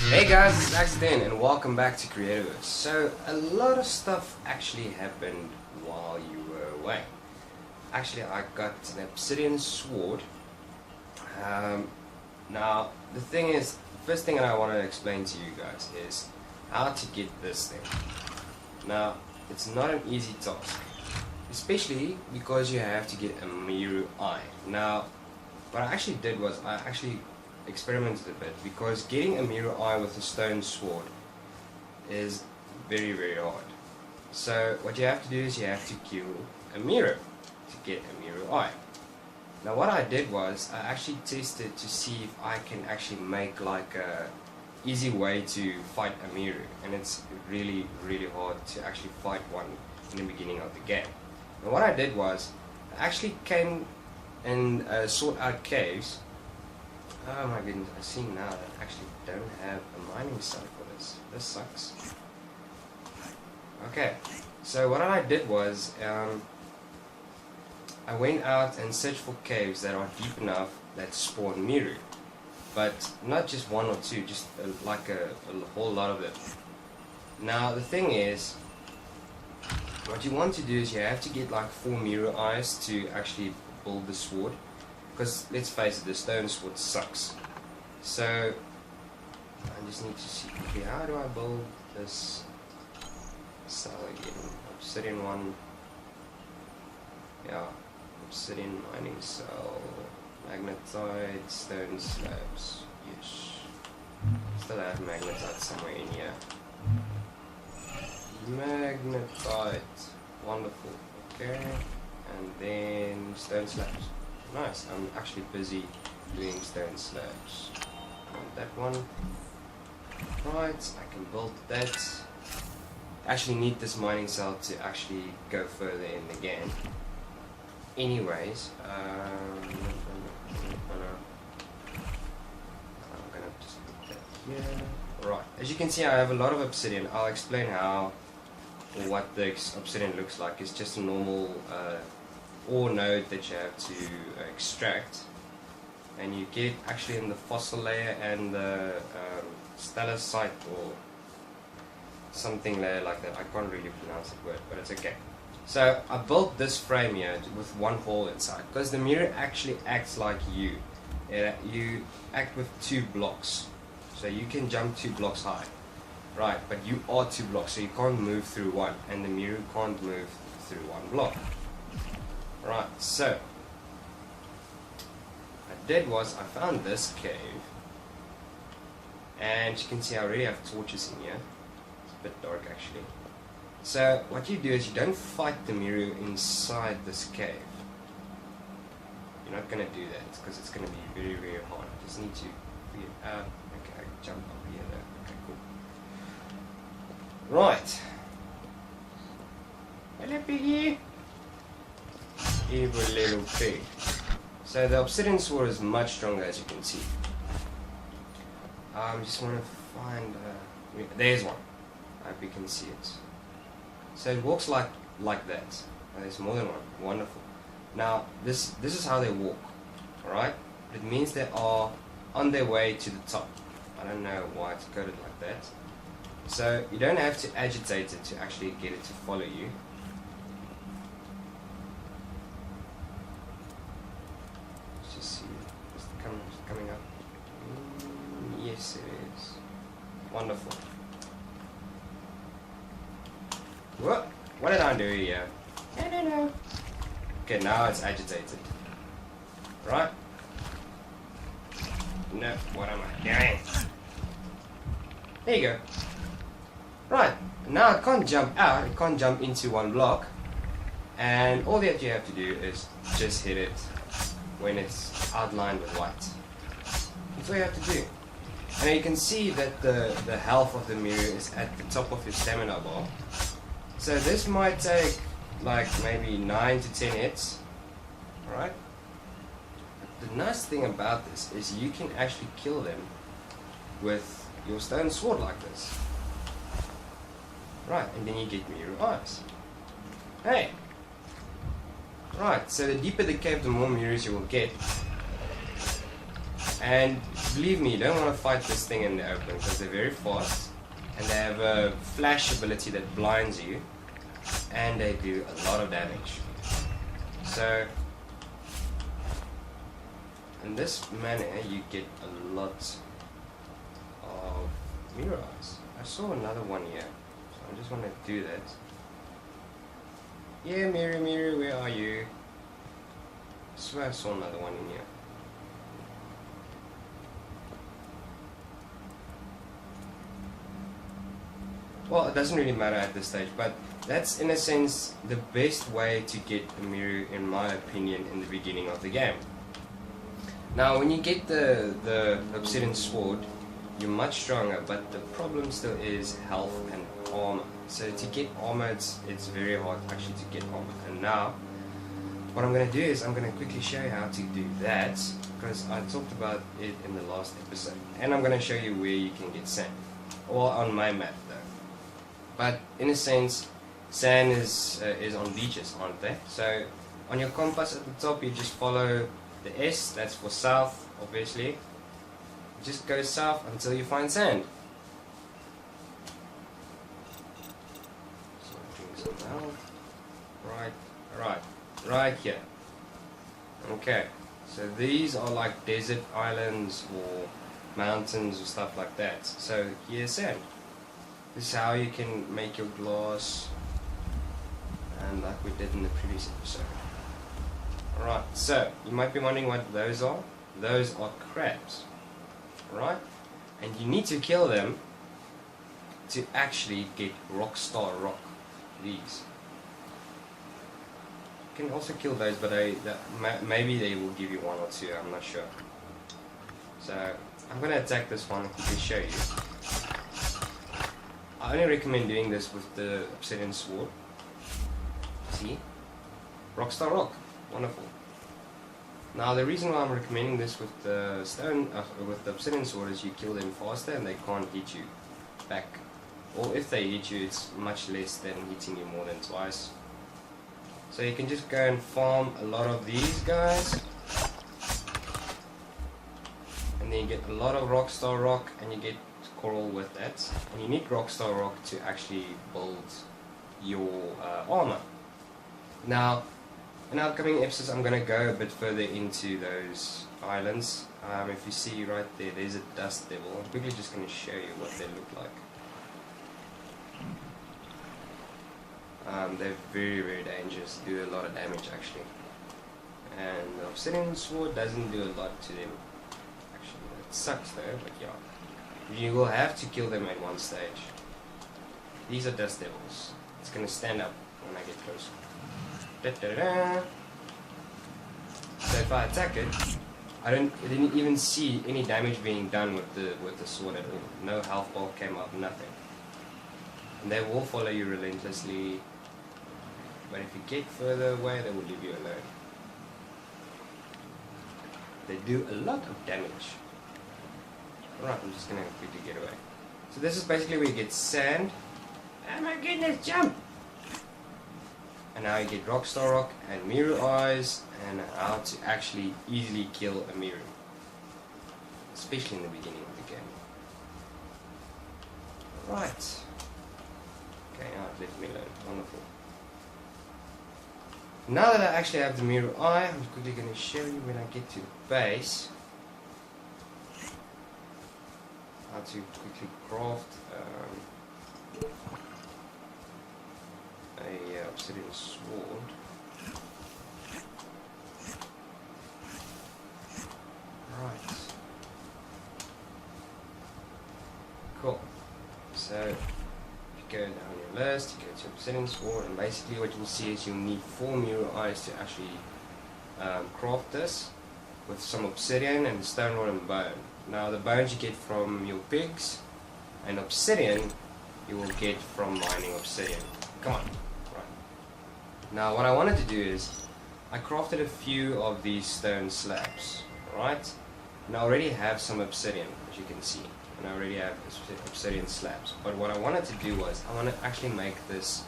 Hey guys, it's Acses-Dent and welcome back to Creativerse. So, a lot of stuff actually happened while you were away. Actually, I got an obsidian sword. Now, the thing is, first thing that I want to explain to you guys is how to get this thing. Now, it's not an easy task, especially because you have to get a Miru eye. Now, what I actually did was I actually experimented a bit, because getting a Miru eye with a stone sword is very hard. So what you have to do is you have to kill a Miru to get a Miru eye. Now what I did was I actually tested to see if I can actually make like a easy way to fight a Miru, and it's really hard to actually fight one in the beginning of the game. Now what I did was I actually came and sought out caves. Oh my goodness, I see now that I actually don't have a mining cell for this. This sucks. Okay, so what I did was I went out and searched for caves that are deep enough that spawn Miru. But not just one or two, just like a whole lot of them. Now the thing is, what you want to do is you have to get like 4 Miru eyes to actually build the sword. Because let's face it, the stone sword sucks. So I just need to see, okay, how do I build this cell again? Obsidian one. Yeah, obsidian mining cell, magnetite, stone slabs. Yes. Still have magnetite somewhere in here. Magnetite. Wonderful. Okay. And then stone slabs. Nice, I'm actually busy doing stone slabs. Want that one. Right, I can build that. I actually need this mining cell to actually go further in the game. Anyways, I'm gonna just put that here. Right, as you can see, I have a lot of obsidian. I'll explain how or what the obsidian looks like. It's just a normal ore node that you have to extract, and you get actually in the fossil layer and the stalactite or something layer like that. I can't really pronounce that word, but it's okay. So I built this frame here with one hole inside, because the mirror actually acts like you. You act with 2 blocks, so you can jump 2 blocks high, right? But you are 2 blocks, so you can't move through one, and the mirror can't move through 1 block. Right, so what I did was I found this cave, and you can see I already have torches in here. It's a bit dark actually. So what you do is you don't fight the Miru inside this cave. You're not going to do that because it's going to be very hard. You just need to figure it out. Okay, I can jump up here though. Okay, cool. Right. Hello piggy. Evil little pig. So the obsidian sword is much stronger, as you can see. I just want to find there's one. I hope you can see it. So it walks like that. There's more than one. Wonderful. Now this is how they walk. Alright? It means they are on their way to the top. I don't know why it's coded like that. So you don't have to agitate it to actually get it to follow you. Coming up. Yes, it is. Wonderful. What did I do here? No. Okay, now it's agitated. Right? No, what am I doing? There you go. Right, now it can't jump out, it can't jump into 1 block. And all that you have to do is just hit it when it's outlined with white. That's all you have to do. And you can see that the health of the Miru is at the top of your stamina bar. So this might take like maybe 9 to 10 hits. Alright? The nice thing about this is you can actually kill them with your stone sword like this. Right, and then you get Miru eyes. Hey! Right, so the deeper the cave, the more Mirus you will get. And believe me, you don't want to fight this thing in the open because they're very fast and they have a flash ability that blinds you and they do a lot of damage. So in this manner you get a lot of Miru eyes. I saw another one here, so I just want to do that. Yeah, Miru, where are you? I swear I saw another one in here. Well, it doesn't really matter at this stage, but that's in a sense the best way to get a Miru, in my opinion, in the beginning of the game. Now, when you get the Obsidian Sword, you're much stronger, but the problem still is health and armor. So to get armor, it's very hard actually to get armor. And now, what I'm going to do is I'm going to quickly show you how to do that, because I talked about it in the last episode. And I'm going to show you where you can get sand. All on my map though. But in a sense, sand is on beaches, aren't they? So on your compass at the top, you just follow the S, that's for south, obviously. Just go south until you find sand. So drink some milk. Right here. Okay. So these are like desert islands or mountains or stuff like that. So here's sand. This is how you can make your glass, and like we did in the previous episode. Alright, so you might be wondering what those are. Those are crabs. Right? And you need to kill them to actually get Rockstar Rock. These. You can also kill those, but maybe they will give you one or two, I'm not sure. So I'm going to attack this one to show you. I only recommend doing this with the Obsidian Sword. See? Rockstar Rock. Wonderful. Now the reason why I'm recommending this with the with the Obsidian Sword is you kill them faster and they can't hit you back. Or if they hit you, it's much less than hitting you more than twice. So you can just go and farm a lot of these guys. And then you get a lot of Rockstar Rock and you get coral with that. And you need Rockstar Rock to actually build your armor. Now, in upcoming episodes I'm going to go a bit further into those islands. If you see right there, there's a dust devil. I'm quickly just going to show you what they look like. They're very, very dangerous, do a lot of damage actually. And the Obsidian Sword doesn't do a lot to them. Actually, it sucks though, but yeah. You will have to kill them at one stage. These are dust devils. It's going to stand up when I get closer. Da, da, da. So if I attack it, I didn't even see any damage being done with the sword at all. No health bar came up, nothing. And they will follow you relentlessly, but if you get further away, they will leave you alone. They do a lot of damage. Alright, I'm just gonna quickly get away. So this is basically where you get sand. Oh my goodness, jump! And now you get Rockstar Rock and Miru Eyes, and how to actually easily kill a Miru. Especially in the beginning of the game. Right. Okay, now it left me alone. Wonderful. Now that I actually have the Miru Eye, I'm quickly going to show you when I get to the base how to quickly craft a obsidian sword. Right. Cool. So if you go down your list, you go to obsidian sword, and basically what you'll see is you'll need 4 Miru Eyes to actually craft this with some obsidian and stone rod and bone. Now the bones you get from your pigs, and obsidian you will get from mining obsidian. Come on. Right. Now what I wanted to do is I crafted a few of these stone slabs. Right? And I already have some obsidian, as you can see. And I already have obsidian slabs. But what I wanted to do was I want to actually make this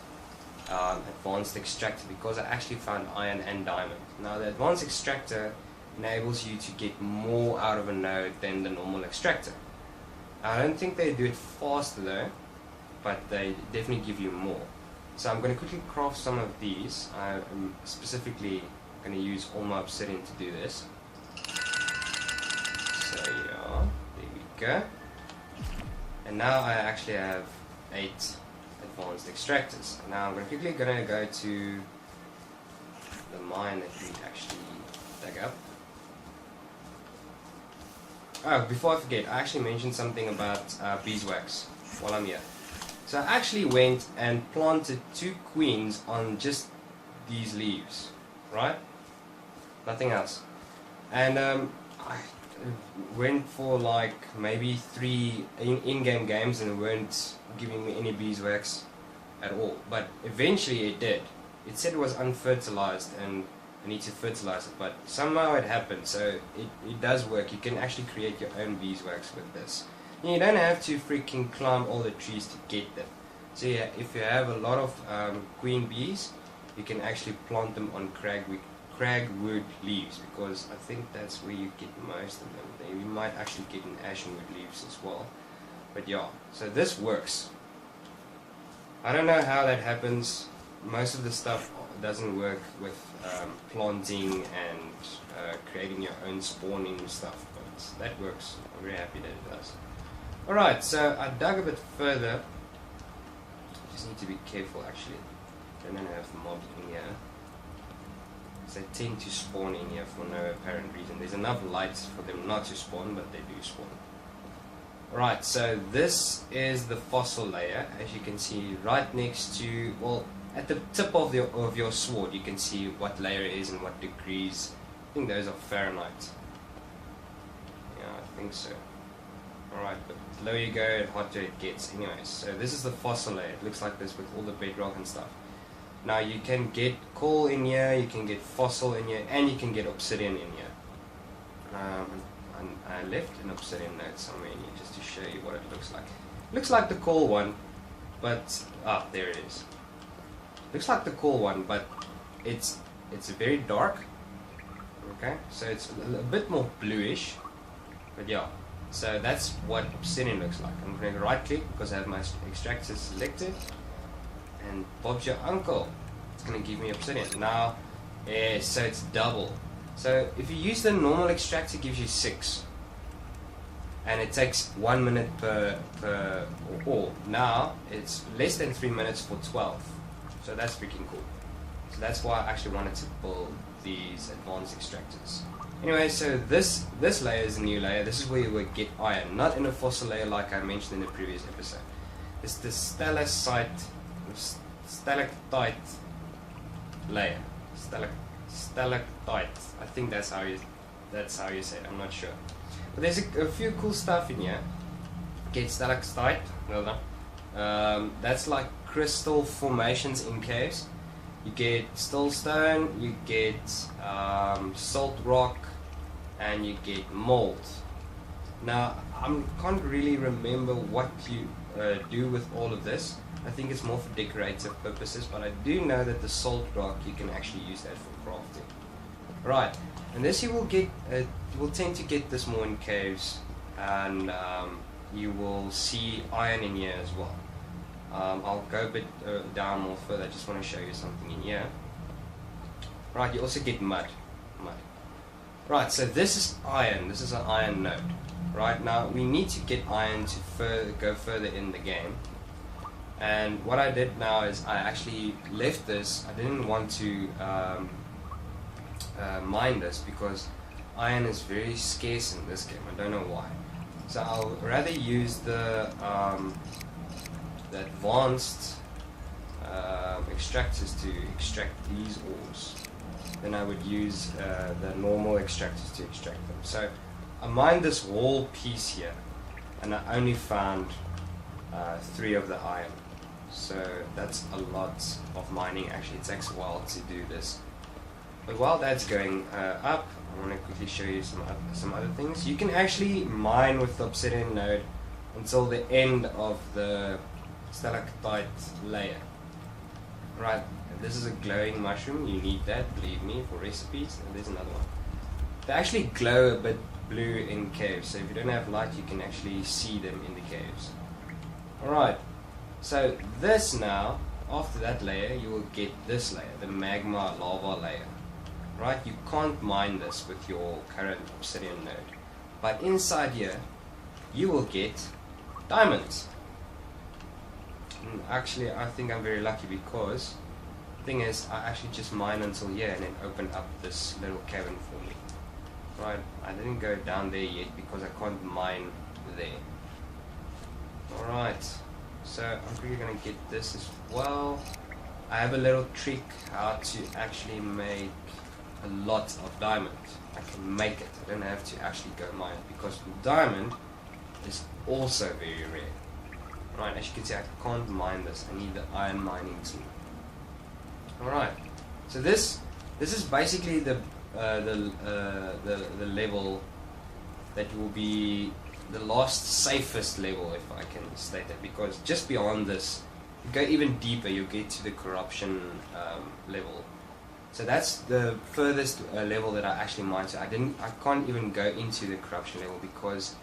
Advanced Extractor because I actually found iron and diamond. Now the Advanced Extractor enables you to get more out of a node than the normal extractor. I don't think they do it faster though, but they definitely give you more. So I'm going to quickly craft some of these. I'm specifically going to use all my obsidian to do this. So yeah, there we go. And now I actually have 8 advanced extractors. Now I'm quickly going to go to the mine that we actually dug up. Oh, before I forget, I actually mentioned something about beeswax while I'm here. So I actually went and planted 2 queens on just these leaves, right? Nothing else. And I went for like maybe 3 in-game games and it weren't giving me any beeswax at all. But eventually it did. It said it was unfertilized and I need to fertilize it, but somehow it happened, so it does work. You can actually create your own beeswax with this. And you don't have to freaking climb all the trees to get them. So yeah, if you have a lot of queen bees, you can actually plant them on cragwood leaves, because I think that's where you get most of them. You might actually get in ashenwood leaves as well. But yeah, so this works. I don't know how that happens. Most of the stuff doesn't work with planting and creating your own spawning stuff, but that works. I'm very happy that it does. Alright, so I dug a bit further. Just need to be careful actually. I don't have mobs in here. They tend to spawn in here for no apparent reason. There's enough light for them not to spawn, but they do spawn. Alright, so this is the fossil layer, as you can see right next to, well, at the tip of your sword you can see what layer it is and what degrees. I think those are Fahrenheit. Yeah, I think so. Alright, but the lower you go, the hotter it gets. Anyways, so this is the fossil layer. It looks like this with all the bedrock and stuff. Now you can get coal in here, you can get fossil in here, and you can get obsidian in here. I left an obsidian node somewhere in here just to show you what it looks like. It looks like the coal one, but there it is. Looks like the coal one, but it's very dark. Okay, so it's a bit more bluish, but yeah. So that's what obsidian looks like. I'm going to right click because I have my extractor selected, and Bob's your uncle. It's going to give me obsidian. Now, so it's double. So if you use the normal extractor, it gives you 6. And it takes 1 minute per ore. Now, it's less than 3 minutes for 12. So that's freaking cool. So that's why I actually wanted to build these advanced extractors. Anyway, so this layer is a new layer. This is where you would get iron, not in a fossil layer like I mentioned in the previous episode. It's the stalactite layer. Stalactite. I think that's how you say it. I'm not sure. But there's a few cool stuff in here. Get stalactite. That's like crystal formations in caves. You get still stone, you get salt rock, and you get mold. Now, I can't really remember what you do with all of this. I think it's more for decorative purposes, but I do know that the salt rock, you can actually use that for crafting. Right, and this you will get, you will tend to get this more in caves, and you will see iron in here as well. I'll go a bit down more further. I just want to show you something in here. Right, you also get mud. Right, so this is iron. This is an iron node. Right, now we need to get iron to go further in the game. And what I did now is I actually left this. I didn't want to mine this because iron is very scarce in this game. I don't know why. So I'll rather use the advanced extractors to extract these ores. Then I would use the normal extractors to extract them. So I mined this whole piece here, and I only found 3 of the iron. So that's a lot of mining. Actually, it takes a while to do this. But while that's going up, I want to quickly show you some other things. You can actually mine with the obsidian node until the end of the stalactite layer. Right, this is a glowing mushroom. You need that, believe me, for recipes. And there's another one. They actually glow a bit blue in caves, so if you don't have light, you can actually see them in the caves. Alright, so this now, after that layer, you will get this layer, the magma lava layer. Right, you can't mine this with your current obsidian node. But inside here, you will get diamonds. And actually, I think I'm very lucky because the thing is, I actually just mine until here and then open up this little cavern for me. Right, I didn't go down there yet because I can't mine there. Alright, so I'm really gonna get this as well. I have a little trick how to actually make a lot of diamond. I can make it, I don't have to actually go mine it because diamond is also very rare. Right, as you can see, I can't mine this. I need the iron mining tool. Alright, so this is basically the level that will be the last safest level, if I can state that, because just beyond this, you go even deeper, you get to the corruption level. So that's the furthest level that I actually mined. So I can't even go into the corruption level because,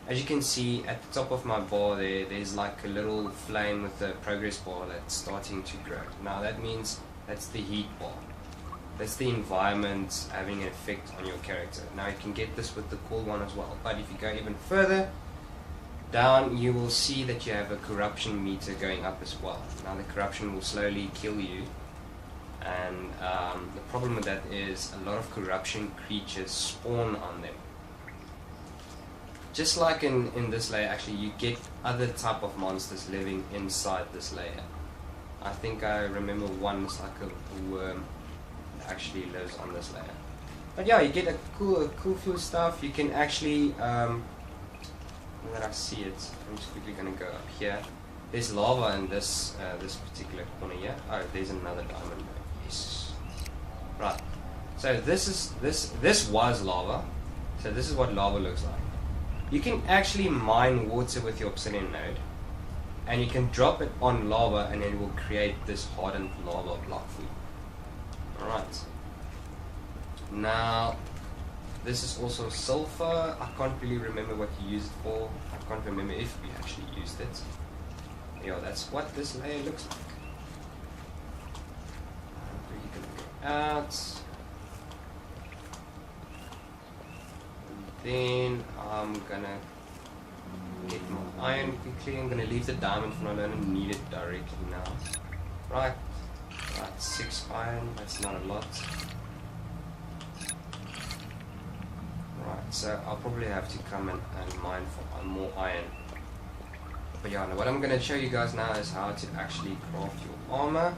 as you can see at the top of my bar there's like a little flame with the progress bar that's starting to grow. Now that means that's the heat bar. That's the environment having an effect on your character. Now you can get this with the cool one as well. But if you go even further down, you will see that you have a corruption meter going up as well. Now the corruption will slowly kill you. And the problem with that is a lot of corruption creatures spawn on them. Just like in this layer, actually, you get other type of monsters living inside this layer. I think I remember one is like a worm that actually lives on this layer. But yeah, you get a cool few stuff. You can actually, now that I see it, I'm just quickly gonna go up here. There's lava in this this particular corner here. Oh, there's another diamond. Yes. Right. So this was lava. So this is what lava looks like. You can actually mine water with your obsidian node, and you can drop it on lava, and it will create this hardened lava block for you. Alright. Now, this is also sulfur. I can't really remember what you use it for. I can't remember if we actually used it. Yeah, that's what this layer looks like. You can go out. Then I'm gonna get my iron quickly. I'm gonna leave the diamond for now. I don't need it directly now. Right, 6 iron. That's not a lot. Right, so I'll probably have to come and mine for more iron. But yeah, what I'm gonna show you guys now is how to actually craft your armor.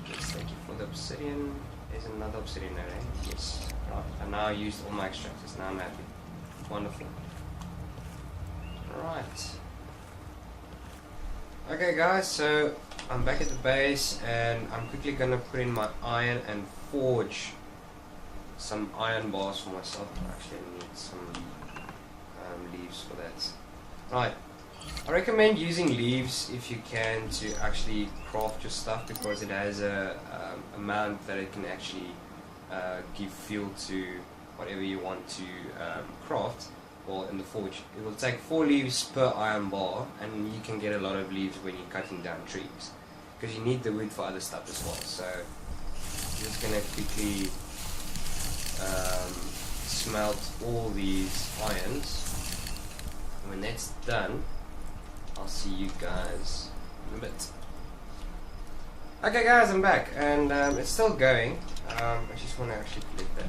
Let's thank you for the obsidian. There's another obsidian there, eh? Yes. Right, I now used all my extractors. Now I'm happy. Wonderful. Right. Okay guys, so I'm back at the base and I'm quickly gonna put in my iron and forge some iron bars for myself. Actually, I need some leaves for that. Right. I recommend using leaves if you can to actually craft your stuff because it has a amount that it can actually give fuel to whatever you want to craft. Well, in the forge, it will take 4 leaves per iron bar, and you can get a lot of leaves when you're cutting down trees because you need the wood for other stuff as well. So I'm just gonna quickly smelt all these irons. And when that's done, I'll see you guys in a bit. Okay guys, I'm back and it's still going. I just want to actually collect that.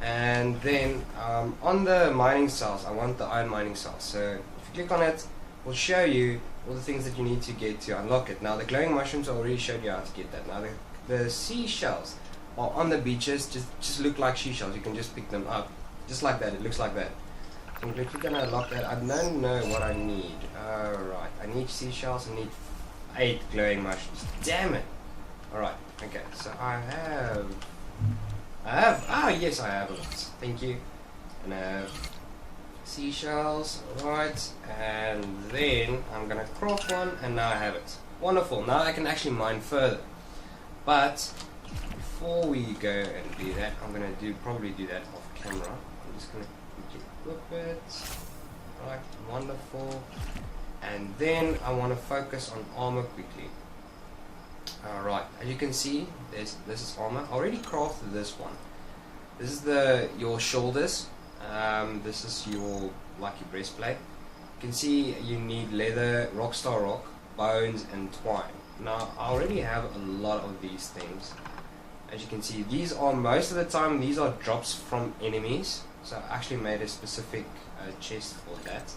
And then on the mining cells, I want the iron mining cells. So if you click on it, we'll show you all the things that you need to get to unlock it. Now the glowing mushrooms, I already showed you how to get that. Now the seashells are on the beaches, just look like seashells. You can just pick them up, just like that. It looks like that. So I'm quickly gonna unlock that. I don't know what I need. Alright, I need seashells. I need 8 glowing mushrooms. Damn it! Alright, okay, so I have, yes, I have a lot. Thank you. And I have seashells, alright, and then I'm gonna craft one, and now I have it. Wonderful, now I can actually mine further. But before we go and do that, I'm going to probably do that off camera. I'm just going to quickly equip it. Right, wonderful. And then I want to focus on armor quickly. Alright, as you can see, this is armor. I already crafted this one. This is your shoulders. This is your lucky breastplate. You can see you need leather, rockstar rock, bones, and twine. Now I already have a lot of these things. As you can see, these are most of the time these are drops from enemies. So I actually made a specific chest for that.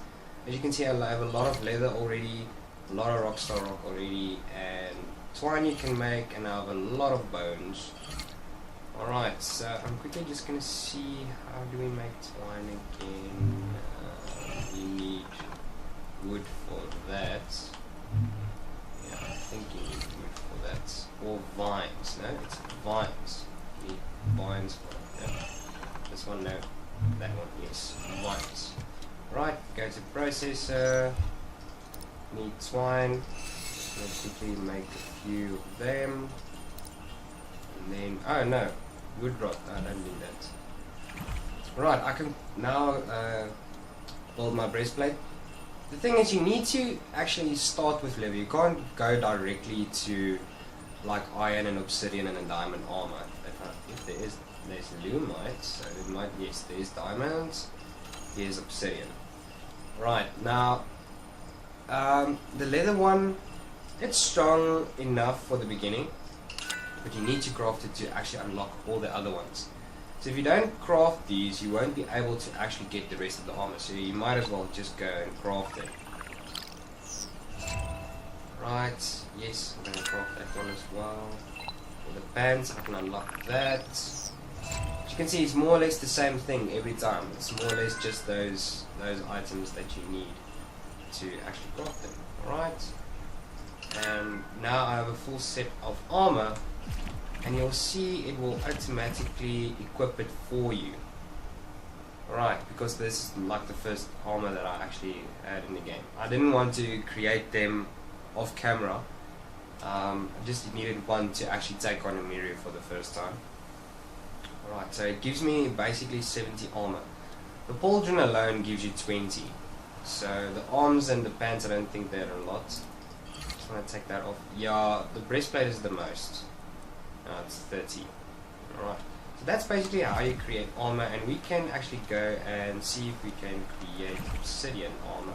As you can see, I have a lot of leather already, a lot of rockstar rock already, and twine you can make, and I have a lot of bones. Alright, so I'm quickly just going to see how do we make twine again. You need wood for that. Yeah, I think you need wood for that. Or vines, no? It's vines. You need vines for it. Yeah. This one, no. That one, yes. Vines. Right, go to processor. Need twine. Let's quickly make a few of them. And then, oh no, wood rot, I don't need that. Right, I can now build my breastplate. The thing is, you need to actually start with leather. You can't go directly to like iron and obsidian and a diamond armor. If there's lumite, so it might, yes, there's diamonds, here's obsidian. Right, now the leather one, it's strong enough for the beginning, but you need to craft it to actually unlock all the other ones. So if you don't craft these, you won't be able to actually get the rest of the armor, so you might as well just go and craft it. Right, yes, I'm going to craft that one as well. For the pants, I can unlock that. As you can see, it's more or less the same thing every time. It's more or less just those items that you need to actually craft them. Alright. Now I have a full set of armor, and you'll see it will automatically equip it for you. Alright, because this is like the first armor that I actually had in the game. I didn't want to create them off camera. I just needed one to actually take on a Miru for the first time. Alright, so it gives me basically 70 armor. The pauldron alone gives you 20. So the arms and the pants, I don't think they're a lot. Just want to take that off. Yeah, the breastplate is the most. It's 30. Alright, so that's basically how you create armor, and we can actually go and see if we can create obsidian armor.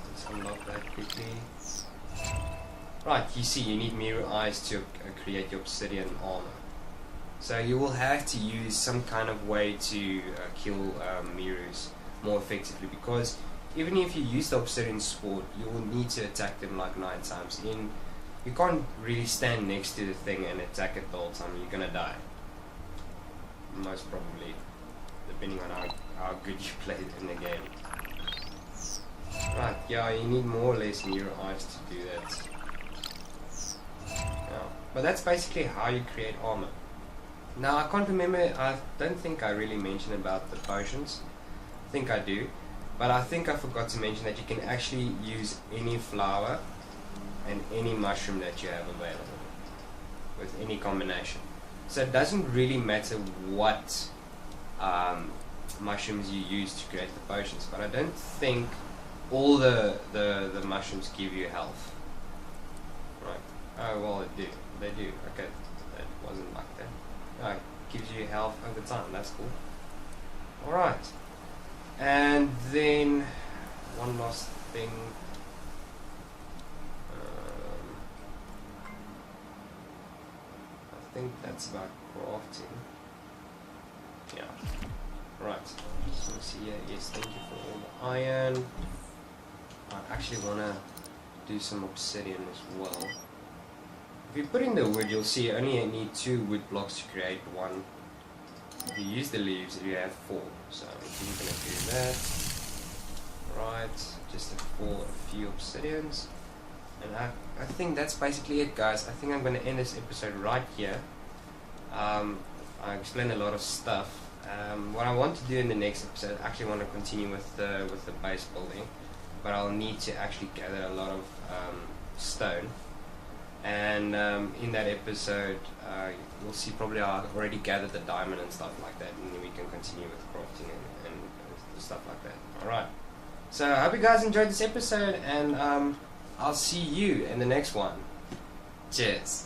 Let's unlock that quickly. Right, you see you need Miru eyes to create your obsidian armor. So you will have to use some kind of way to kill Mirus more effectively, because even if you use the obsidian sword, you will need to attack them like 9 times. You can't really stand next to the thing and attack it the whole time. You're gonna die. Most probably, depending on how good you played in the game. Right, yeah, you need more or less Miru eyes to do that. Yeah, but that's basically how you create armor. Now, I can't remember, I don't think I really mentioned about the potions. I think I do, but I think I forgot to mention that you can actually use any flower and any mushroom that you have available with any combination. So it doesn't really matter what mushrooms you use to create the potions, but I don't think all the mushrooms give you health. Right. Oh well, they do. Okay, that wasn't like that. It gives you health over time. That's cool. Alright, and then one last thing. I think that's about crafting. Yeah. Right. Just want to see here. Yes, thank you for all the iron. I actually want to do some obsidian as well. If you put in the wood, you'll see you only need 2 wood blocks to create one. If you use the leaves, you have 4. So I'm going to do that. Right, just for a few obsidians. And I think that's basically it, guys. I think I'm going to end this episode right here. I explained a lot of stuff. What I want to do in the next episode, I actually want to continue with the base building. but I'll need to actually gather a lot of stone. And in that episode, you'll see probably I already gathered the diamond and stuff like that, and then we can continue with crafting and stuff like that. Alright, so I hope you guys enjoyed this episode, and I'll see you in the next one. Cheers.